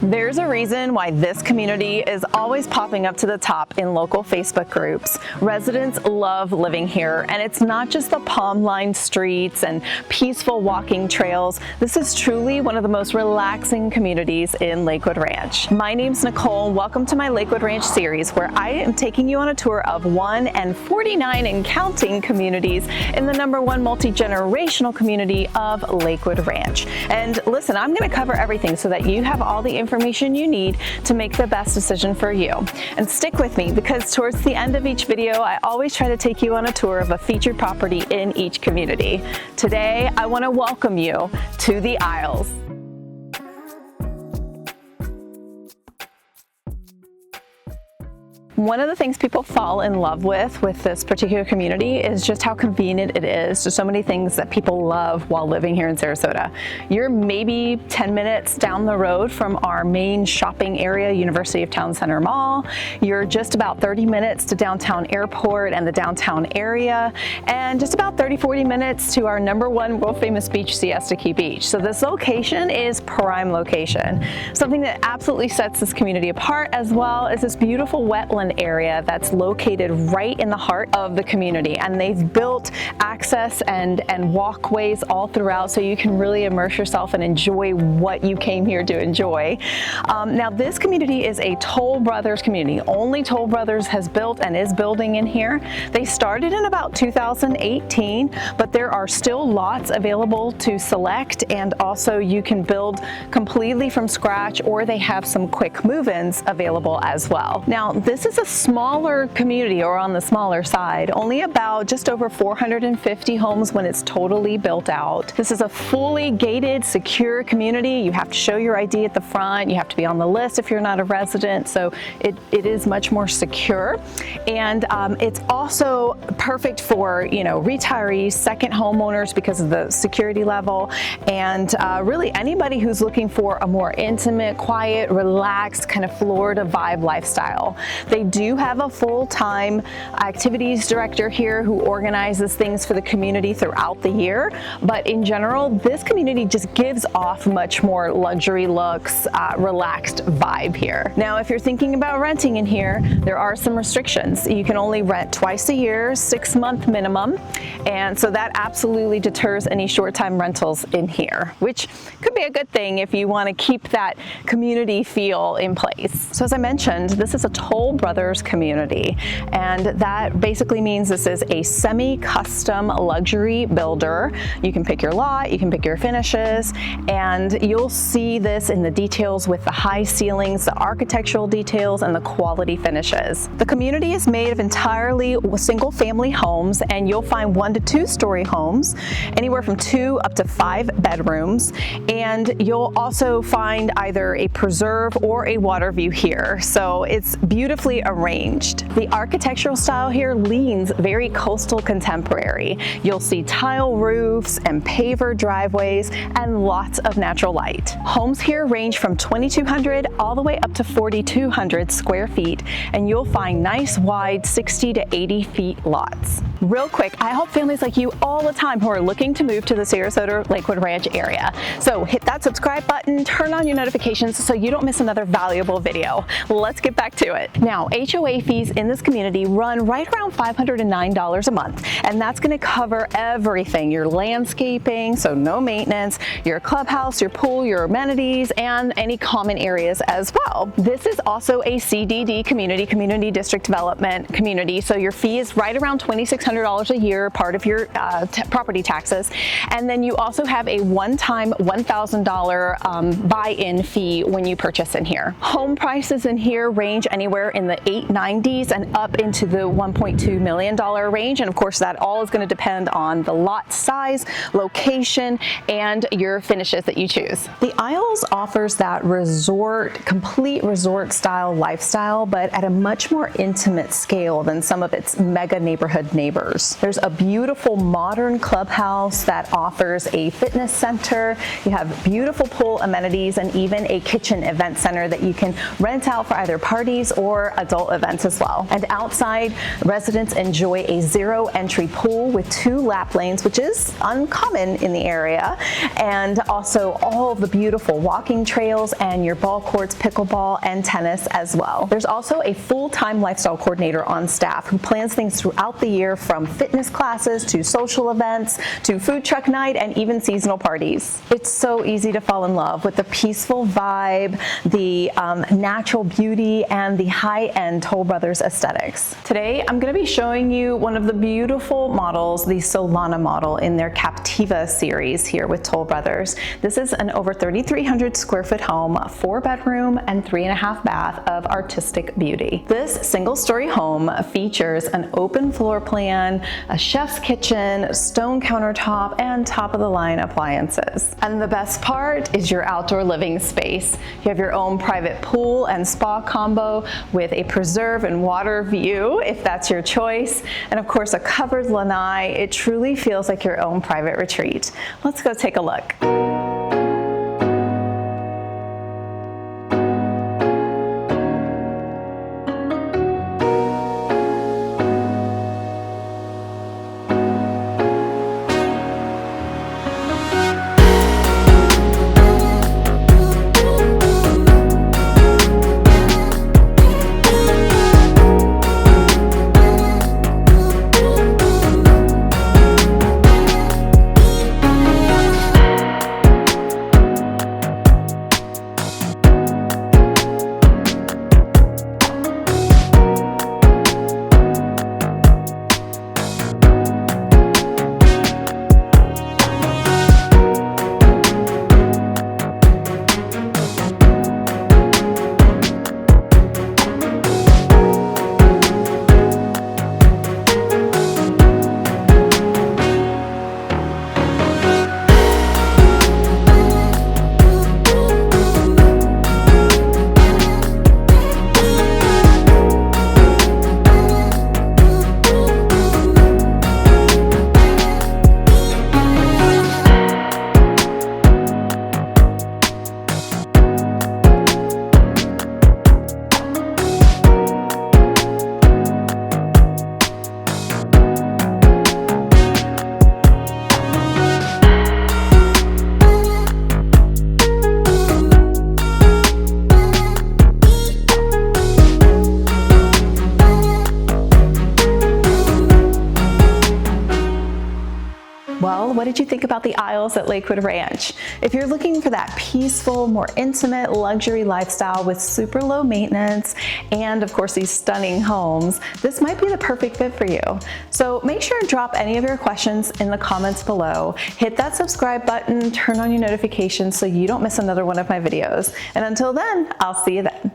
There's a reason why this community is always popping up to the top in local Facebook groups. Residents love living here, and it's not just the palm-lined streets and peaceful walking trails. This is truly one of the most relaxing communities in Lakewood Ranch. My name's Nicole, and welcome to my Lakewood Ranch series, where I am taking you on a tour of 1 and 49 and counting communities in the #1 multi-generational community of Lakewood Ranch. And listen, I'm going to cover everything so that you have all the information you need to make the best decision for you. And stick with me, because towards the end of each video, I always try to take you on a tour of a featured property in each community. Today, I want to welcome you to the Isles. One of the things people fall in love with this particular community is just how convenient it is to so many things that people love while living here in Sarasota. You're maybe 10 minutes down the road from our main shopping area, University of Town Center Mall. You're just about 30 minutes to downtown airport and the downtown area, and just about 30-40 minutes to our #1 world famous beach, Siesta Key Beach. So this location is prime location. Something that absolutely sets this community apart, as well as this beautiful wetland area that's located right in the heart of the community, and they've built access and walkways all throughout so you can really immerse yourself and enjoy what you came here to enjoy. Now this community is a Toll Brothers community. Only Toll Brothers has built and is building in here. They started in about 2018, but there are still lots available to select, and also you can build completely from scratch, or they have some quick move-ins available as well. Now this is a smaller community, or on the smaller side, only about just over 450 homes when it's totally built out. This is a fully gated, secure community. You have to show your ID at the front. You have to be on the list if you're not a resident, so it is much more secure. And it's also perfect for, retirees, second homeowners, because of the security level, and really anybody who's looking for a more intimate, quiet, relaxed kind of Florida vibe lifestyle. They do have a full-time activities director here who organizes things for the community throughout the year, but in general, this community just gives off much more luxury looks, relaxed vibe here. Now, if you're thinking about renting in here, there are some restrictions. You can only rent twice a year, 6-month minimum, and so that absolutely deters any short-time rentals in here, which could be a good thing if you want to keep that community feel in place. So as I mentioned, this is a Toll Brothers community, and that basically means this is a semi-custom luxury builder. You can pick your lot, you can pick your finishes, and you'll see this in the details with the high ceilings, the architectural details, and the quality finishes. The community is made of entirely single-family homes, and you'll find 1 to 2 story homes, anywhere from 2 up to 5 bedrooms, and you'll also find either a preserve or a water view here. So it's beautifully arranged. The architectural style here leans very coastal contemporary. You'll see tile roofs and paver driveways and lots of natural light. Homes here range from 2,200 all the way up to 4,200 square feet, and you'll find nice wide 60 to 80 feet lots. Real quick, I help families like you all the time who are looking to move to the Sarasota Lakewood Ranch area. So hit that subscribe button, turn on your notifications so you don't miss another valuable video. Let's get back to it. Now, HOA fees in this community run right around $509 a month, and that's going to cover everything: your landscaping, so no maintenance, your clubhouse, your pool, your amenities, and any common areas as well. This is also a CDD community district development community, so your fee is right around $2,600 a year, part of your property taxes, and then you also have a one-time $1,000 buy-in fee when you purchase in here. Home prices in here range anywhere in the $890s and up into the $1.2 million range, and of course that all is going to depend on the lot size, location, and your finishes that you choose. The Isles offers that complete resort style lifestyle, but at a much more intimate scale than some of its mega neighborhood neighbors. There's a beautiful modern clubhouse that offers a fitness center. You have beautiful pool amenities and even a kitchen event center that you can rent out for either parties or a adult events as well. And outside, residents enjoy a zero entry pool with 2 lap lanes, which is uncommon in the area, and also all of the beautiful walking trails and your ball courts, pickleball and tennis as well. There's also a full-time lifestyle coordinator on staff who plans things throughout the year, from fitness classes to social events to food truck night and even seasonal parties. It's so easy to fall in love with the peaceful vibe, the natural beauty, and the high-end Toll Brothers aesthetics. Today, I'm going to be showing you one of the beautiful models, the Solana model in their Captiva series here with Toll Brothers. This is an over 3,300 square foot home, 4-bedroom and 3.5 bath of artistic beauty. This single-story home features an open floor plan, a chef's kitchen, stone countertop, and top-of-the-line appliances. And the best part is your outdoor living space. You have your own private pool and spa combo with a preserve and water view, if that's your choice, and of course a covered lanai. It truly feels like your own private retreat. Let's go take a look. Well, what did you think about the Isles at Lakewood Ranch? If you're looking for that peaceful, more intimate luxury lifestyle with super low maintenance and of course these stunning homes, this might be the perfect fit for you. So make sure to drop any of your questions in the comments below. Hit that subscribe button, turn on your notifications so you don't miss another one of my videos. And until then, I'll see you then.